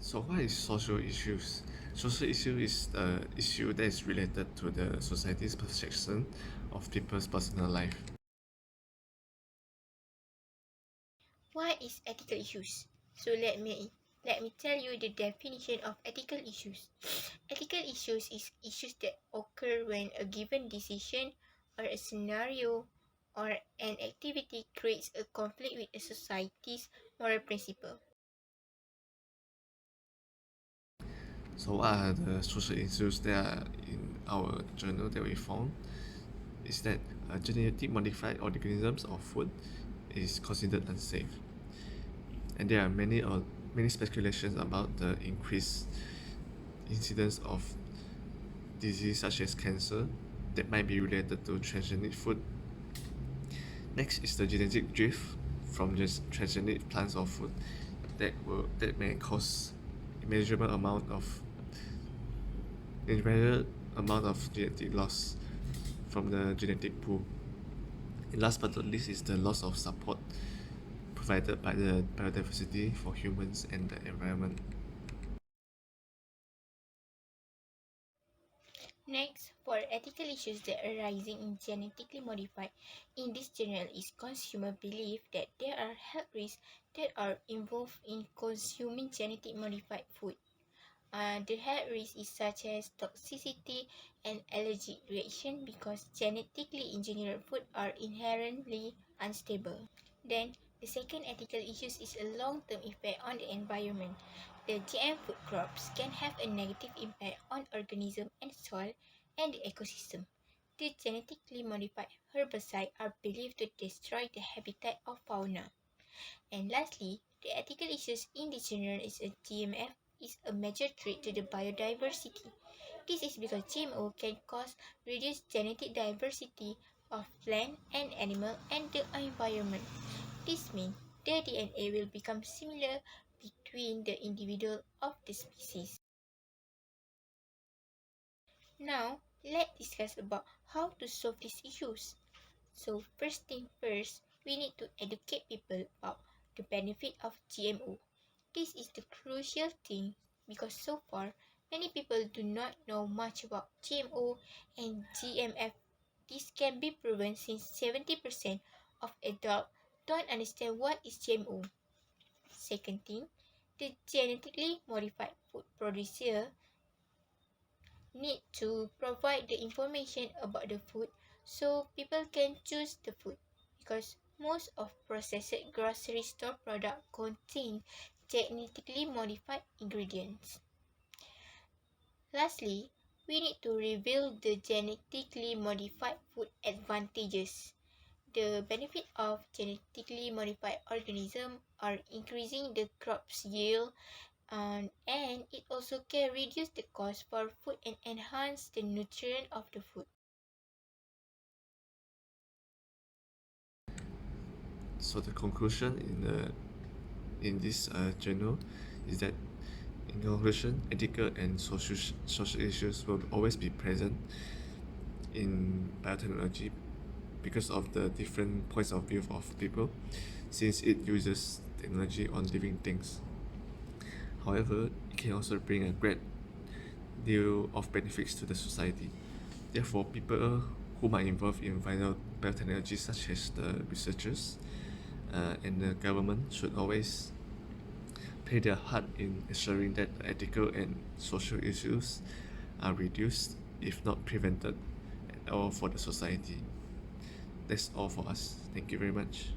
So what is social issues? Social issue is the issue that is related to the society's perception of people's personal life. What is ethical issues? So let me tell you the definition of ethical issues. Ethical issues is issues that occur when a given decision or a scenario or an activity creates a conflict with a society's moral principle. So what are the social issues that are in our journal that we found? Is that genetic modified organisms or food is considered unsafe. And there are many speculations about the increased incidence of disease such as cancer that might be related to transgenic food. Next is the genetic drift from just transgenic plants or food that may cause immeasurable amount of immeasurable amount of genetic loss from the genetic pool. And last but not least is the loss of support provided by the biodiversity for humans and the environment. Next, for ethical issues that arising in genetically modified in this journal is consumer belief that there are health risks that are involved in consuming genetic modified food. The health risk is such as toxicity and allergic reaction because genetically engineered food are inherently unstable. Then, the second ethical issue is a long-term effect on the environment. The GM food crops can have a negative impact on organisms and soil and the ecosystem. The genetically modified herbicides are believed to destroy the habitat of fauna. And lastly, the ethical issues in this genre is a GMF is a major threat to the biodiversity. This is because GMO can cause reduced genetic diversity of plant and animal and the environment. This means the DNA will become similar between the individual of the species. Now, let's discuss about how to solve these issues. So first thing first, we need to educate people about the benefit of GMO. This is the crucial thing because so far many people do not know much about GMO and GMF. This can be proven since 70% of adults don't understand what is GMO. Second thing, the genetically modified food producer need to provide the information about the food so people can choose the food because most of processed grocery store products contain genetically modified ingredients. Lastly, we need to reveal the genetically modified food advantages. The benefit of genetically modified organisms are increasing the crop's yield and it also can reduce the cost for food and enhance the nutrient of the food. So the conclusion in this journal is that in conclusion, ethical and social issues will always be present in biotechnology because of the different points of view of people, since it uses technology on living things. However, it can also bring a great deal of benefits to the society. Therefore, people who are involved in biotechnology, such as the researchers and the government, should always play their part in ensuring that ethical and social issues are reduced, if not prevented, at all for the society. That's all for us. Thank you very much.